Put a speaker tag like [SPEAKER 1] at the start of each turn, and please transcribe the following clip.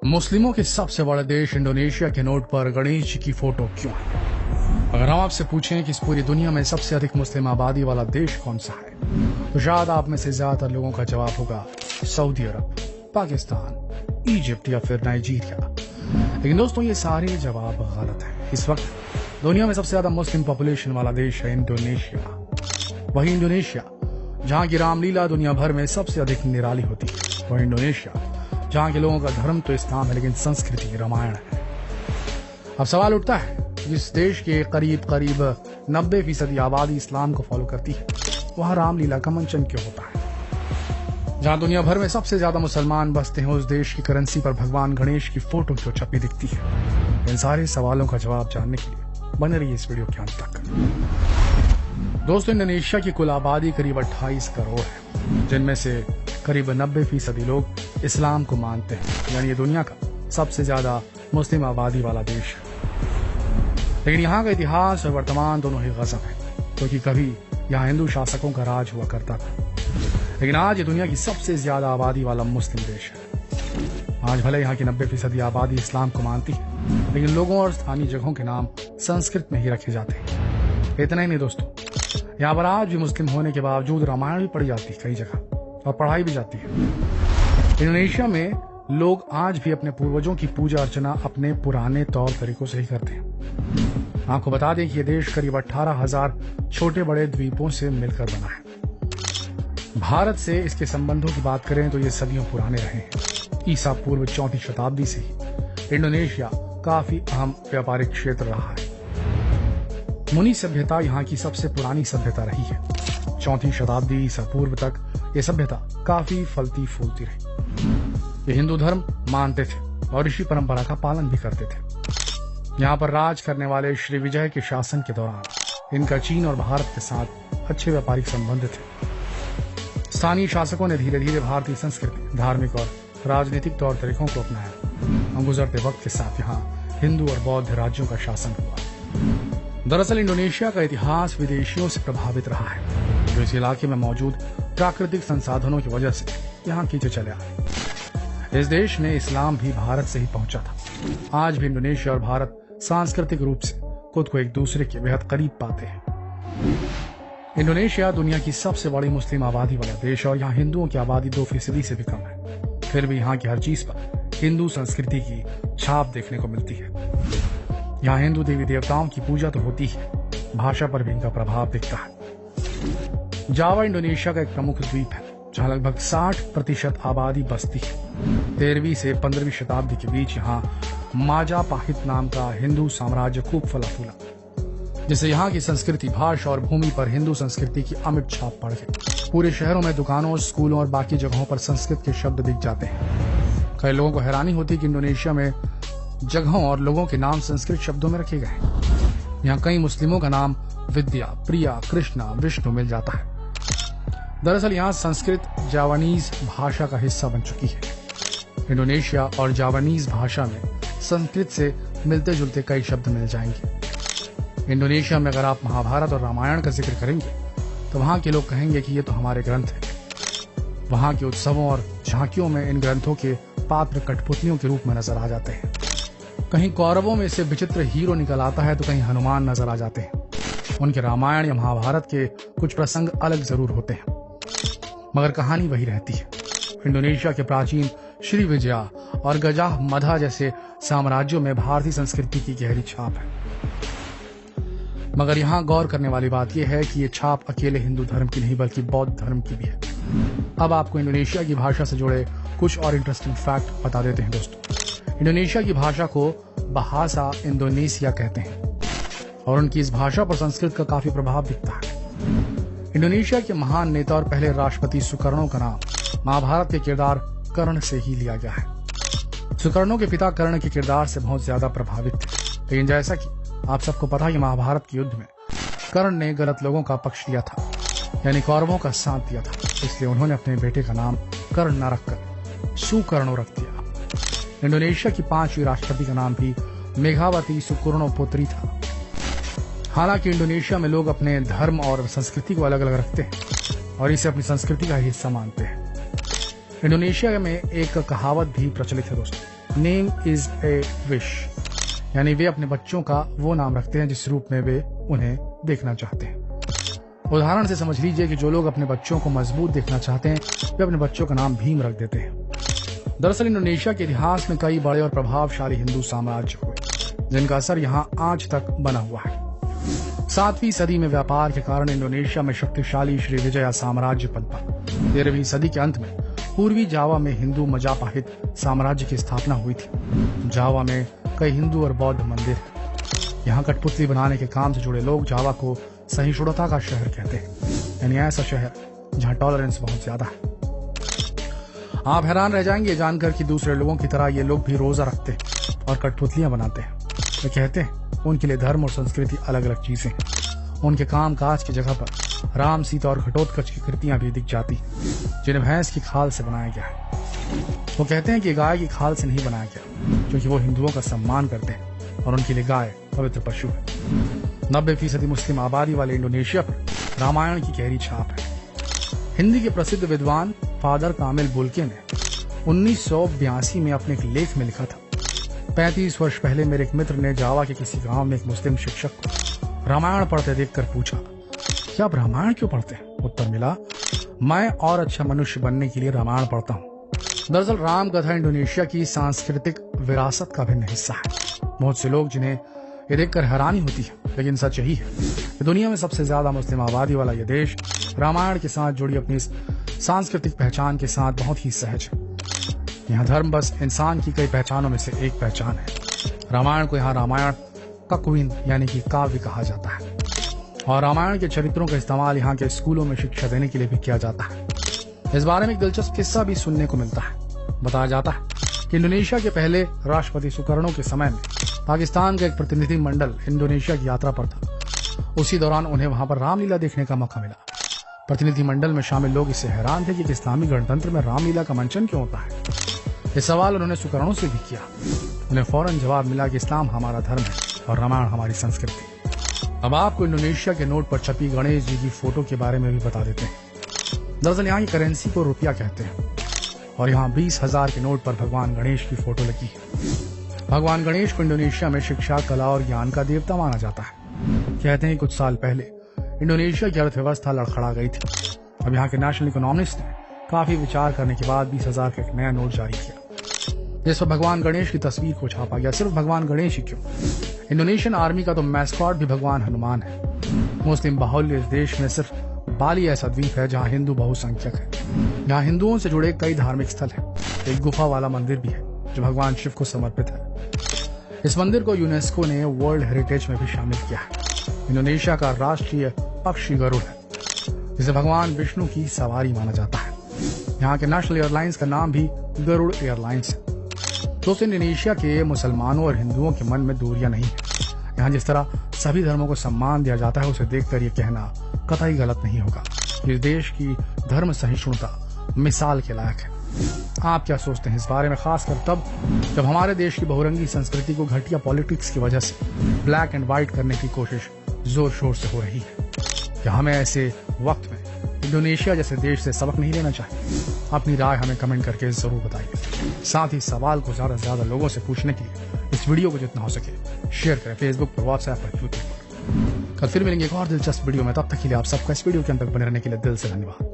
[SPEAKER 1] मुस्लिमों के सबसे बड़े देश इंडोनेशिया के नोट पर गणेश जी की फोटो क्यों है? अगर हम आपसे पूछें कि इस पूरी दुनिया में सबसे अधिक मुस्लिम आबादी वाला देश कौन सा है, तो शायद आप में से ज्यादातर लोगों का जवाब होगा सऊदी अरब, पाकिस्तान, इजिप्ट या फिर नाइजीरिया। लेकिन दोस्तों, ये सारे जवाब गलत हैं। इस वक्त दुनिया में सबसे ज्यादा मुस्लिम पॉपुलेशन वाला देश है इंडोनेशिया। वही इंडोनेशिया जहाँ की रामलीला दुनिया भर में सबसे अधिक निराली होती है। वही इंडोनेशिया जहाँ के लोगों का धर्म तो इस्लाम है, लेकिन संस्कृति रामायण है। अब सवाल उठता है, जिस देश के करीब 90% आबादी इस्लाम को फॉलो करती है, वहाँ रामलीला का मंचन क्यों होता है? जहाँ दुनिया भर में सबसे ज्यादा मुसलमान बसते हैं, उस देश की करेंसी पर भगवान गणेश की फोटो क्यों छपी दिखती है? इन सारे सवालों का जवाब जानने के लिए बने रहिए इस वीडियो के अंत तक। दोस्तों, इंडोनेशिया की कुल आबादी करीब 28 करोड़ है, जिनमें से करीब 90% लोग इस्लाम को मानते हैं। यानी ये दुनिया का सबसे ज्यादा मुस्लिम आबादी वाला देश है। लेकिन यहाँ का इतिहास और वर्तमान दोनों ही गजब है, क्योंकि कभी यहाँ हिंदू शासकों का राज हुआ करता था, लेकिन आज ये दुनिया की सबसे ज्यादा आबादी वाला मुस्लिम देश है। आज भले यहाँ की 90% आबादी इस्लाम को मानती है, लेकिन लोगों और स्थानीय जगहों के नाम संस्कृत में ही रखे जाते हैं। इतना ही नहीं दोस्तों, यहाँ पर आज भी मुस्लिम होने के बावजूद रामायण भी पढ़ी जाती है कई जगह, और पढ़ाई भी जाती है। इंडोनेशिया में लोग आज भी अपने पूर्वजों की पूजा अर्चना अपने पुराने तौर तरीकों से ही करते हैं। आपको बता दें कि यह देश करीब 18,000 छोटे बड़े द्वीपों से मिलकर बना है। भारत से इसके संबंधों की बात करें तो ये सदियों पुराने रहे हैं। ईसा पूर्व 4वीं शताब्दी से ही इंडोनेशिया काफी अहम व्यापारिक क्षेत्र रहा है। मुनि सभ्यता यहाँ की सबसे पुरानी सभ्यता रही है। 4वीं शताब्दी ईसा पूर्व तक ये सभ्यता काफी फलती फूलती रही। ये हिंदू धर्म मानते थे और ऋषि परंपरा का पालन भी करते थे। यहाँ पर राज करने वाले श्री विजय के शासन के दौरान इनका चीन और भारत के साथ अच्छे व्यापारिक संबंध थे। स्थानीय शासकों ने धीरे धीरे भारतीय संस्कृति, धार्मिक और राजनीतिक तौर तरीकों को अपनाया और गुजरते वक्त के साथ यहाँ हिंदू और बौद्ध राज्यों का शासन हुआ। दरअसल इंडोनेशिया का इतिहास विदेशियों से प्रभावित रहा है, जो इस इलाके में मौजूद प्राकृतिक संसाधनों की वजह से यहाँ खींचे चले आए। इस देश में इस्लाम भी भारत से ही पहुंचा था। आज भी इंडोनेशिया और भारत सांस्कृतिक रूप से खुद को एक दूसरे के बेहद करीब पाते हैं। इंडोनेशिया दुनिया की सबसे बड़ी मुस्लिम आबादी वाला देश और यहाँ हिंदुओं की आबादी 2% से भी कम है। फिर भी यहाँ की हर चीज पर हिंदू संस्कृति की छाप देखने को मिलती है। यहाँ हिंदू देवी देवताओं की पूजा तो होती है, भाषा पर भी इनका प्रभाव दिखता है। जावा इंडोनेशिया का एक प्रमुख द्वीप है, जहाँ लगभग 60% आबादी बसती है। 13वीं से 15वीं शताब्दी के बीच यहाँ माजापाहित नाम का हिंदू साम्राज्य खूब फला फूला, जिससे यहाँ की संस्कृति, भाषा और भूमि पर हिंदू संस्कृति की अमिट छाप पड़ गई। पूरे शहरों में दुकानों, स्कूलों और बाकी जगहों पर संस्कृत के शब्द दिख जाते हैं। कई लोगों को हैरानी होती है कि इंडोनेशिया में जगहों और लोगों के नाम संस्कृत शब्दों में रखे गए। यहाँ कई मुस्लिमों का नाम विद्या, प्रिया, कृष्णा, विष्णु मिल जाता है। दरअसल यहाँ संस्कृत जावानीज भाषा का हिस्सा बन चुकी है। इंडोनेशिया और जावानीज भाषा में संस्कृत से मिलते जुलते कई शब्द मिल जाएंगे। इंडोनेशिया में अगर आप महाभारत और रामायण का जिक्र करेंगे तो वहाँ के लोग कहेंगे कि ये तो हमारे ग्रंथ हैं। वहाँ के उत्सवों और झांकियों में इन ग्रंथों के पात्र कठपुतलियों के रूप में नजर आ जाते हैं। कहीं कौरवों में से विचित्र हीरो निकल आता है तो कहीं हनुमान नजर आ जाते हैं। उनके रामायण या महाभारत के कुछ प्रसंग अलग जरूर होते हैं, मगर कहानी वही रहती है। इंडोनेशिया के प्राचीन श्री विजया और गजाह मधा जैसे साम्राज्यों में भारतीय संस्कृति की गहरी छाप है। मगर यहाँ गौर करने वाली बात यह है कि ये छाप अकेले हिंदू धर्म की नहीं बल्कि बौद्ध धर्म की भी है। अब आपको इंडोनेशिया की भाषा से जुड़े कुछ और इंटरेस्टिंग फैक्ट बता देते हैं दोस्तों। इंडोनेशिया की भाषा को बहासा इंडोनेशिया कहते हैं और उनकी इस भाषा पर संस्कृत का काफी प्रभाव दिखता है। इंडोनेशिया के महान नेता और पहले राष्ट्रपति सुकर्णो का नाम महाभारत के किरदार कर्ण से ही लिया गया है। सुकर्णो के पिता कर्ण के किरदार से बहुत ज्यादा प्रभावित थे, लेकिन जैसा कि आप सबको पता है कि महाभारत के युद्ध में कर्ण ने गलत लोगों का पक्ष लिया था, यानी कौरवों का साथ दिया था। इसलिए उन्होंने अपने बेटे का नाम कर्ण न रखकर सुकर्णो रख दिया। इंडोनेशिया की 5वीं राष्ट्रपति का नाम भी मेघावती सुकर्णोपुत्री था। हालांकि इंडोनेशिया में लोग अपने धर्म और संस्कृति को अलग अलग रखते हैं और इसे अपनी संस्कृति का हिस्सा मानते हैं। इंडोनेशिया में एक कहावत भी प्रचलित है दोस्तों, नेम इज ए विश, यानी वे अपने बच्चों का वो नाम रखते हैं जिस रूप में वे उन्हें देखना चाहते हैं। उदाहरण से समझ लीजिए कि जो लोग अपने बच्चों को मजबूत देखना चाहते हैं वे अपने बच्चों का नाम भीम रख देते हैं। दरअसल इंडोनेशिया के इतिहास में कई बड़े और प्रभावशाली हिंदू साम्राज्य हुए जिनका असर यहाँ आज तक बना हुआ है। 7वीं सदी में व्यापार के कारण इंडोनेशिया में शक्तिशाली श्रीविजया साम्राज्य पनपा। 13वीं सदी के अंत में पूर्वी जावा में हिंदू मजापाहित साम्राज्य की स्थापना हुई थी। जावा में कई हिंदू और बौद्ध मंदिर हैं। यहाँ कठपुतली बनाने के काम से जुड़े लोग जावा को सहिष्णुता का शहर कहते हैं, यानी ऐसा शहर जहाँ टॉलरेंस बहुत ज्यादा है। आप हैरान रह जाएंगे जानकर कि दूसरे लोगों की तरह ये लोग भी रोजा रखते हैं और कठपुतलियां बनाते हैं। वे कहते हैं उनके लिए धर्म और संस्कृति अलग अलग चीजें हैं। उनके काम काज की जगह पर राम, सीता और घटोत्कच की कृतियां भी दिख जाती जिन्हें भैंस की खाल से बनाया गया है। वो कहते हैं कि गाय की खाल से नहीं बनाया गया क्योंकि वो हिंदुओं का सम्मान करते हैं और उनके लिए गाय पवित्र पशु है। 90% मुस्लिम आबादी वाले इंडोनेशिया पर रामायण की गहरी छाप है। हिंदी के प्रसिद्ध विद्वान फादर कामिल बुल्के ने 1982 में अपने एक लेख में लिखा था, 35 वर्ष पहले मेरे एक मित्र ने जावा के किसी गांव में एक मुस्लिम शिक्षक को रामायण पढ़ते देखकर पूछा कि आप रामायण क्यों पढ़ते हैं? उत्तर मिला, मैं और अच्छा मनुष्य बनने के लिए रामायण पढ़ता हूँ। दरअसल राम कथा इंडोनेशिया की सांस्कृतिक विरासत का भिन्न हिस्सा है। बहुत से लोग जिन्हें ये देखकर हैरानी होती है, लेकिन सच यही है कि दुनिया में सबसे ज्यादा मुस्लिम आबादी वाला यह देश रामायण के साथ जुड़ी अपनी सांस्कृतिक पहचान के साथ बहुत ही सहज है। यहाँ धर्म बस इंसान की कई पहचानों में से एक पहचान है। रामायण को यहाँ रामायण का क्वीन यानी कि काव्य कहा जाता है और रामायण के चरित्रों का इस्तेमाल यहाँ के स्कूलों में शिक्षा देने के लिए भी किया जाता है। इस बारे में एक दिलचस्प किस्सा भी सुनने को मिलता है। बताया जाता है कि इंडोनेशिया के पहले राष्ट्रपति सुकर्णो के समय में पाकिस्तान का एक प्रतिनिधि मंडल इंडोनेशिया की यात्रा पर था। उसी दौरान उन्हें वहां पर रामलीला देखने का मौका मिला। प्रतिनिधि मंडल में शामिल लोग इससे हैरान थे कि इस्लामी गणतंत्र में रामलीला का मंचन क्यों होता है। ये सवाल उन्होंने सुकर्णो से भी किया। उन्हें फौरन जवाब मिला कि इस्लाम हमारा धर्म है और रामायण हमारी संस्कृति। अब आपको इंडोनेशिया के नोट पर छपी गणेश जी की फोटो के बारे में भी बता देते हैं। दरअसल यहाँ की करेंसी को रुपया कहते हैं और यहाँ 20,000 के नोट पर भगवान गणेश की फोटो लगी है। भगवान गणेश को इंडोनेशिया में शिक्षा, कला और ज्ञान का देवता माना जाता है। कहते हैं कुछ साल पहले इंडोनेशिया की अर्थव्यवस्था लड़खड़ा गई थी। अब यहाँ के नेशनल इकोनॉमिस्ट ने काफी विचार करने के बाद 20,000 का एक नया नोट जारी किया जिस पर भगवान गणेश की तस्वीर को छापा गया। सिर्फ भगवान गणेश ही क्यों, इंडोनेशियन आर्मी का तो मैस्कॉट भी भगवान हनुमान है। मुस्लिम बाहुल्य इस देश में सिर्फ बाली ऐसा द्वीप है जहाँ हिंदू बहुसंख्यक है। यहाँ हिंदुओं से जुड़े कई धार्मिक स्थल है। एक गुफा वाला मंदिर भी है जो भगवान शिव को समर्पित है। इस मंदिर को यूनेस्को ने वर्ल्ड हेरिटेज में भी शामिल किया है। इंडोनेशिया का राष्ट्रीय पक्षी गरुड़ है जिसे भगवान विष्णु की सवारी माना जाता है। यहाँ के नेशनल एयरलाइंस का नाम भी गरुड़ एयरलाइंस है। दोस्तों, इंडोनेशिया के मुसलमानों और हिंदुओं के मन में दूरियां नहीं है। यहाँ जिस तरह सभी धर्मों को सम्मान दिया जाता है उसे देखकर ये कहना कतई गलत नहीं होगा। इस देश की धर्म सहिष्णुता मिसाल के लायक है। आप क्या सोचते हैं इस बारे में, खासकर तब जब हमारे देश की बहुरंगी संस्कृति को घटिया पॉलिटिक्स की वजह से ब्लैक एंड व्हाइट करने की कोशिश जोर शोर से हो रही है। क्या हमें ऐसे वक्त में इंडोनेशिया जैसे देश से सबक नहीं लेना चाहिए? अपनी राय हमें कमेंट करके जरूर बताइए। साथ ही सवाल को ज्यादा से ज्यादा लोगों से पूछने के लिए इस वीडियो को जितना हो सके शेयर करें, फेसबुक पर, व्हाट्सएप पर, ट्विटर पर। कल फिर मिलेंगे एक और दिलचस्प वीडियो में। तब तक के लिए आप सबका इस वीडियो के अंदर बने रहने के लिए दिल से धन्यवाद।